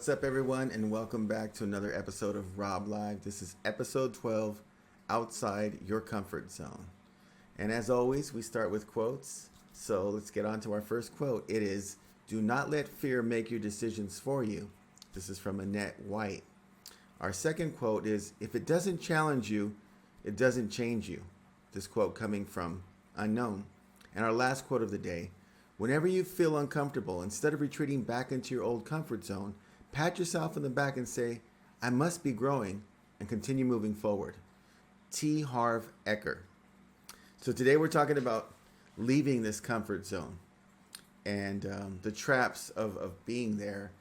What's up, everyone, and welcome back to another episode of RobLive. This is episode 12, Outside Your Comfort Zone. And as always, we start with quotes. So let's get on to our first quote. It is, "Do not let fear make your decisions for you." This is from Annette White. Our second quote is, "If it doesn't challenge you, it doesn't change you." This quote coming from Unknown. And our last quote of the day, "Whenever you feel uncomfortable, instead of retreating back into your old comfort zone, pat yourself on the back and say, 'I must be growing,' and continue moving forward." T. Harv Eker. So today we're talking about leaving this comfort zone and the traps of being there,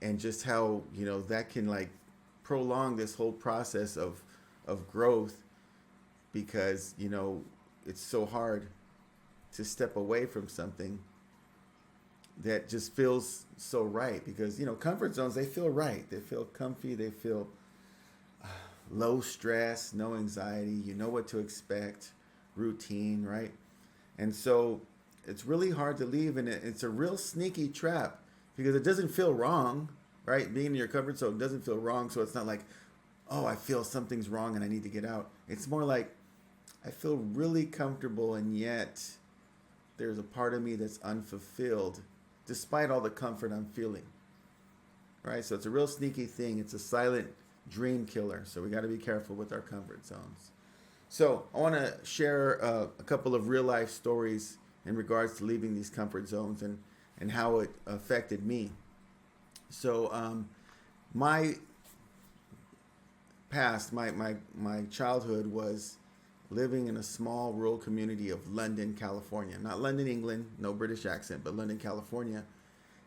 and just how, that can like prolong this whole process of growth, because, it's so hard to step away from something that just feels so right, because comfort zones, they feel right, they feel comfy, they feel low stress, no anxiety, you know what to expect, routine, right? And so it's really hard to leave, and it's a real sneaky trap because it doesn't feel wrong, right? Being in your comfort zone doesn't feel wrong, so it's not like, oh, I feel something's wrong and I need to get out. It's more like, I feel really comfortable, and yet there's a part of me that's unfulfilled despite all the comfort I'm feeling, right? So it's a real sneaky thing. It's a silent dream killer. So we got to be careful with our comfort zones. So I want to share a couple of real life stories in regards to leaving these comfort zones and how it affected me. So my past, my childhood was living in a small rural community of London, California. Not London, England, no British accent, but London, California.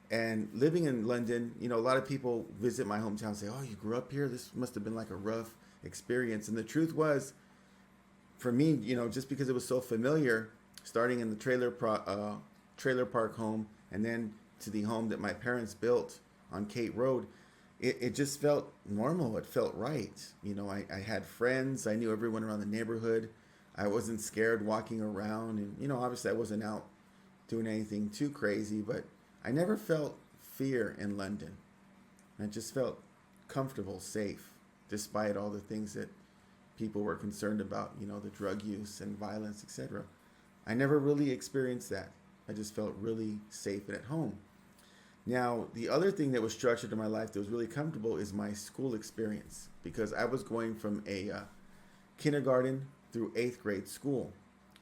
And living in London, a lot of people visit my hometown and say, "Oh, you grew up here? This must have been like a rough experience." And the truth was, for me, just because it was so familiar, starting in the trailer park home and then to the home that my parents built on Kate Road, it just felt normal. It felt right. I had friends. I knew everyone around the neighborhood. I wasn't scared walking around. And, obviously I wasn't out doing anything too crazy, but I never felt fear in London. I just felt comfortable, safe, despite all the things that people were concerned about, the drug use and violence, etc. I never really experienced that. I just felt really safe and at home. Now, the other thing that was structured in my life that was really comfortable is my school experience, because I was going from a kindergarten through 8th grade school.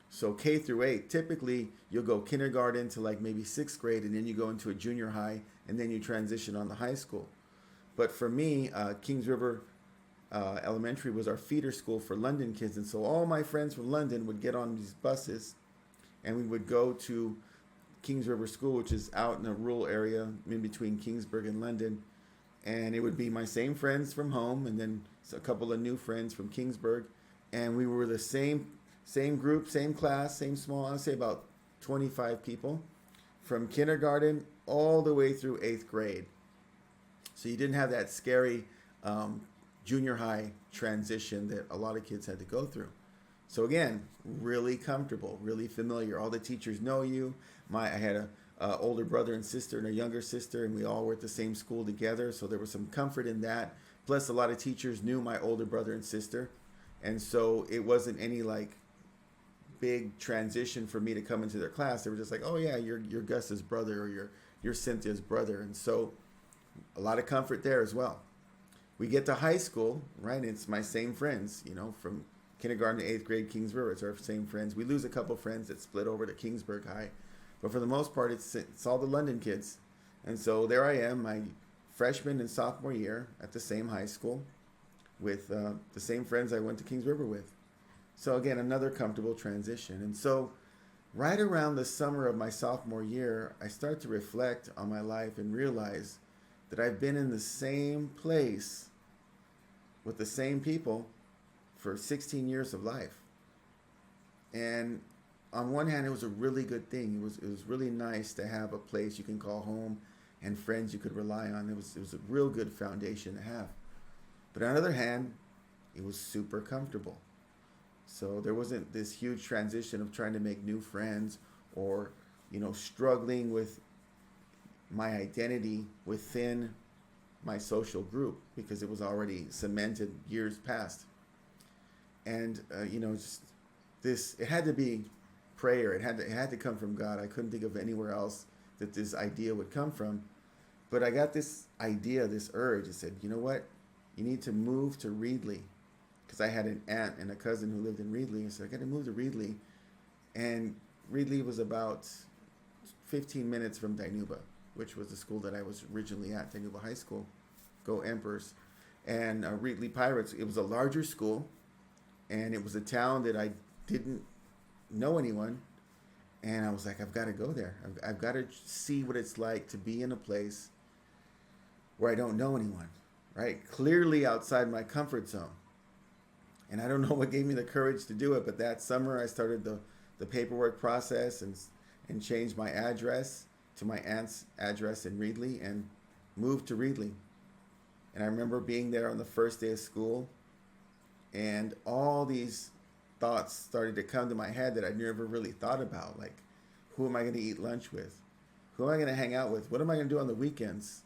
So K through 8, typically you'll go kindergarten to like maybe 6th grade, and then you go into a junior high, and then you transition on to high school. But for me, Kings River Elementary was our feeder school for London kids, and so all my friends from London would get on these buses, and we would go to Kings River School, which is out in a rural area in between Kingsburg and London. And it would be my same friends from home, and then a couple of new friends from Kingsburg. And we were the same group, same class, same small, I'd say about 25 people, from kindergarten all the way through 8th grade. So you didn't have that scary junior high transition that a lot of kids had to go through. So again, really comfortable, really familiar. All the teachers know you. I had a older brother and sister and a younger sister, and we all were at the same school together. So there was some comfort in that. Plus, a lot of teachers knew my older brother and sister, and so it wasn't any like big transition for me to come into their class. They were just like, "Oh yeah, you're Gus's brother, or you're Cynthia's brother," and so a lot of comfort there as well. We get to high school, right? It's my same friends, from kindergarten to 8th grade, Kings River. It's our same friends. We lose a couple friends that split over to Kingsburg High. But for the most part, it's all the London kids. And so there I am, my freshman and sophomore year at the same high school with the same friends I went to Kings River with. So again, another comfortable transition. And so right around the summer of my sophomore year, I start to reflect on my life and realize that I've been in the same place with the same people for 16 years of life. And on one hand, it was a really good thing. It was really nice to have a place you can call home and friends you could rely on. It was a real good foundation to have. But on the other hand, it was super comfortable. So there wasn't this huge transition of trying to make new friends, or struggling with my identity within my social group because it was already cemented years past. And just this, it had to be prayer. It had to come from God. I couldn't think of anywhere else that this idea would come from. But I got this idea, this urge. I said, you know what? You need to move to Reedley, because I had an aunt and a cousin who lived in Reedley. I said, I got to move to Reedley. And Reedley was about 15 minutes from Dinuba, which was the school that I was originally at, Dinuba High School. Go Emperors. And Reedley Pirates, it was a larger school, and it was a town that I didn't know anyone. And I was like, I've got to go there. I've got to see what it's like to be in a place where I don't know anyone, right? Clearly outside my comfort zone. And I don't know what gave me the courage to do it, but that summer I started the paperwork process and changed my address to my aunt's address in Reedley and moved to Reedley. And I remember being there on the first day of school, and all these thoughts started to come to my head that I'd never really thought about. Like, who am I going to eat lunch with? Who am I going to hang out with? What am I going to do on the weekends?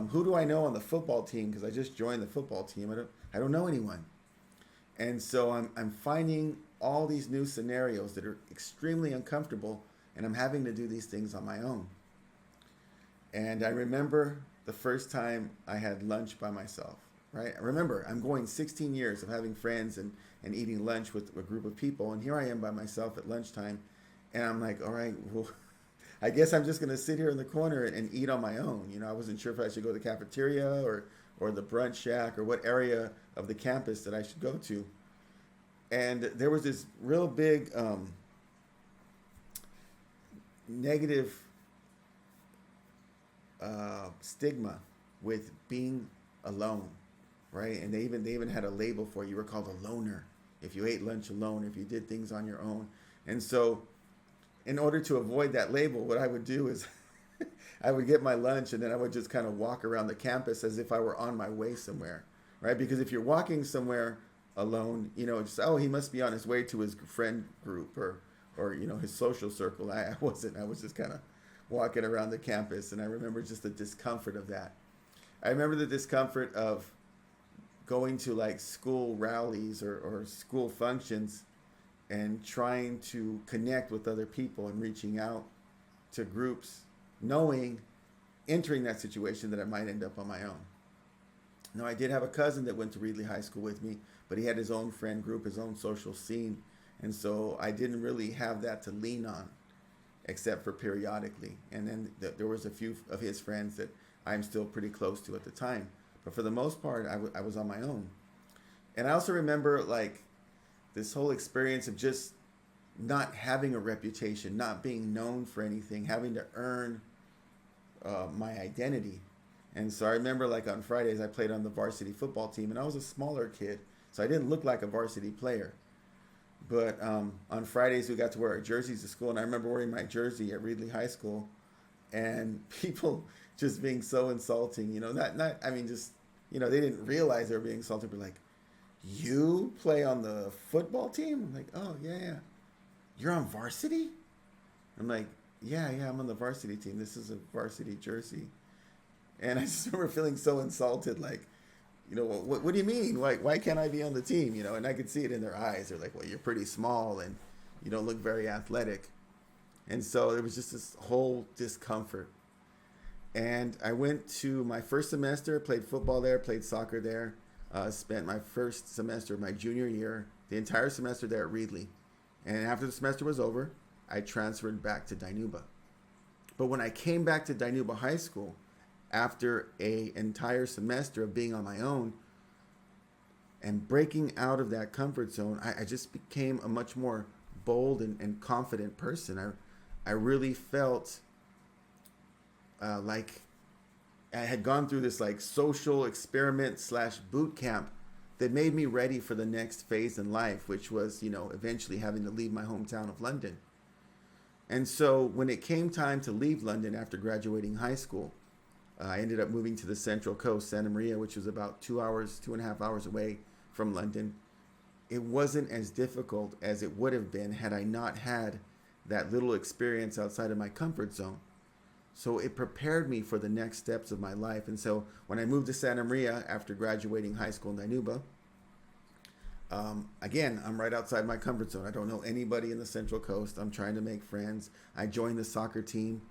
Who do I know on the football team? Because I just joined the football team. I don't know anyone. And so I'm finding all these new scenarios that are extremely uncomfortable, and I'm having to do these things on my own. And I remember the first time I had lunch by myself, right? Remember, I'm going 16 years of having friends and eating lunch with a group of people, and here I am by myself at lunchtime, and I'm like, all right, well, I guess I'm just going to sit here in the corner and eat on my own. I wasn't sure if I should go to the cafeteria or the brunch shack or what area of the campus that I should go to. And there was this real big negative stigma with being alone, right? And they even had a label for it. You were called a loner if you ate lunch alone, if you did things on your own. And so in order to avoid that label, what I would do is I would get my lunch and then I would just kind of walk around the campus as if I were on my way somewhere, right? Because if you're walking somewhere alone, just, oh, he must be on his way to his friend group or his social circle. I wasn't. I was just kind of walking around the campus, and I remember just the discomfort of that. I remember the discomfort of going to like school rallies or school functions and trying to connect with other people and reaching out to groups, knowing, entering that situation that I might end up on my own. Now, I did have a cousin that went to Reedley High School with me, but he had his own friend group, his own social scene. And so I didn't really have that to lean on, except for periodically. And then there was a few of his friends that I'm still pretty close to at the time. But for the most part, I was on my own. And I also remember like this whole experience of just not having a reputation, not being known for anything, having to earn my identity. And so I remember like on Fridays, I played on the varsity football team, and I was a smaller kid, so I didn't look like a varsity player. But on Fridays, we got to wear our jerseys to school, and I remember wearing my jersey at Reedley High School, and people just being so insulting, they didn't realize they were being insulted, but like, you play on the football team? I'm like, oh, yeah. You're on varsity? I'm like, yeah, I'm on the varsity team. This is a varsity jersey. And I just remember feeling so insulted, like, what do you mean? Why can't I be on the team? And I could see it in their eyes. They're like, well, you're pretty small and you don't look very athletic. And so it was just this whole discomfort. And I went to my first semester, played football there, played soccer there, spent my first semester, my junior year, the entire semester there at Reedley. And after the semester was over, I transferred back to Dinuba. But when I came back to Dinuba High School, after an entire semester of being on my own and breaking out of that comfort zone, I just became a much more bold and confident person. I really felt like I had gone through this like social experiment / boot camp that made me ready for the next phase in life, which was, eventually having to leave my hometown of London. And so when it came time to leave London after graduating high school, I ended up moving to the Central Coast, Santa Maria, which was about 2.5 hours away from London. It wasn't as difficult as it would have been had I not had that little experience outside of my comfort zone. So it prepared me for the next steps of my life. And so when I moved to Santa Maria after graduating high school in Dinuba, again, I'm right outside my comfort zone. I don't know anybody in the Central Coast. I'm trying to make friends. I joined the soccer team.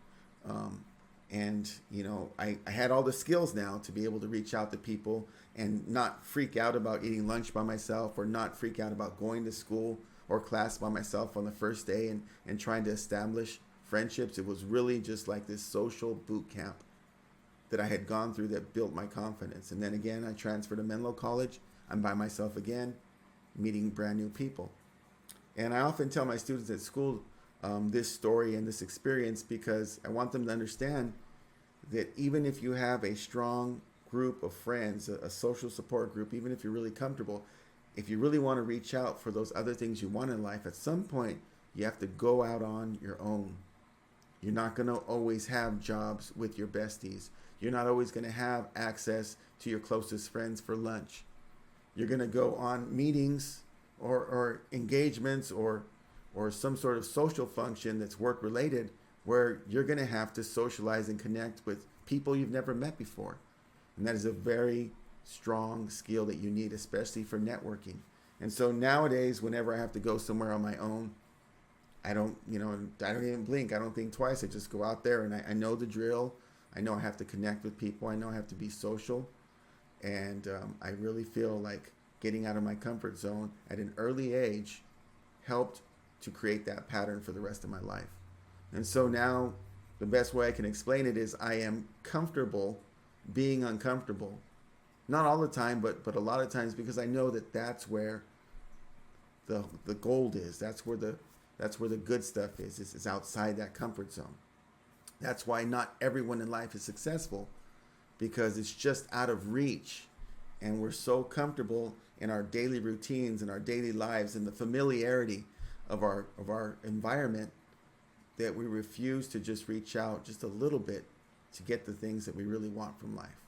And, I had all the skills now to be able to reach out to people and not freak out about eating lunch by myself, or not freak out about going to school or class by myself on the first day and trying to establish friendships. It was really just like this social boot camp that I had gone through that built my confidence. And then again, I transferred to Menlo College. I'm by myself again, meeting brand new people. And I often tell my students at school this story and this experience because I want them to understand that even if you have a strong group of friends, a social support group, even if you're really comfortable, if you really want to reach out for those other things you want in life, at some point you have to go out on your own. You're not going to always have jobs with your besties. You're not always going to have access to your closest friends for lunch. You're going to go on meetings or engagements or some sort of social function that's work related, where you're going to have to socialize and connect with people you've never met before. And that is a very strong skill that you need, especially for networking. And so nowadays, whenever I have to go somewhere on my own, I don't even blink. I don't think twice. I just go out there, and I know the drill. I know I have to connect with people. I know I have to be social. And I really feel like getting out of my comfort zone at an early age helped to create that pattern for the rest of my life. And so now the best way I can explain it is I am comfortable being uncomfortable. Not all the time, but a lot of times, because I know that that's where the gold is. That's where the good stuff is. It's outside that comfort zone. That's why not everyone in life is successful, because it's just out of reach. And we're so comfortable in our daily routines and our daily lives and the familiarity of our environment that we refuse to just reach out just a little bit to get the things that we really want from life.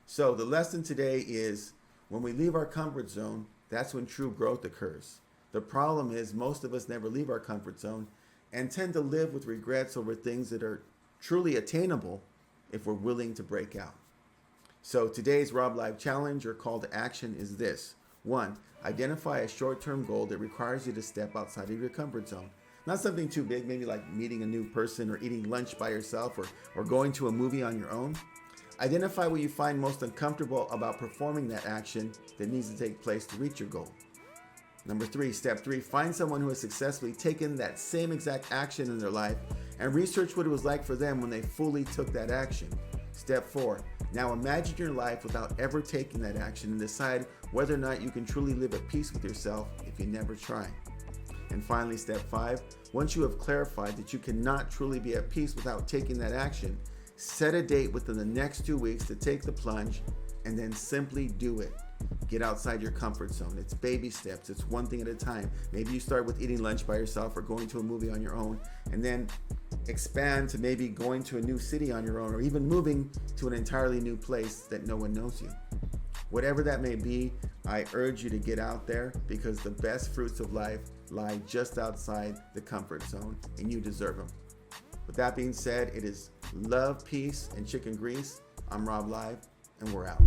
So the lesson today is, when we leave our comfort zone, that's when true growth occurs. The problem is most of us never leave our comfort zone and tend to live with regrets over things that are truly attainable if we're willing to break out. So today's RobLive challenge or call to action is this. 1, identify a short-term goal that requires you to step outside of your comfort zone. Not something too big, maybe like meeting a new person or eating lunch by yourself or going to a movie on your own. Identify what you find most uncomfortable about performing that action that needs to take place to reach your goal. Number 3, step 3, find someone who has successfully taken that same exact action in their life and research what it was like for them when they fully took that action. Step 4, now imagine your life without ever taking that action and decide whether or not you can truly live at peace with yourself if you never try. And finally, step 5, once you have clarified that you cannot truly be at peace without taking that action, set a date within the next 2 weeks to take the plunge and then simply do it. Get outside your comfort zone. It's baby steps. It's one thing at a time. Maybe you start with eating lunch by yourself or going to a movie on your own, and then expand to maybe going to a new city on your own, or even moving to an entirely new place that no one knows you. Whatever that may be, I urge you to get out there, because the best fruits of life lie just outside the comfort zone, and you deserve them. With that being said, it is love, peace, and chicken grease. I'm RobLive, and we're out.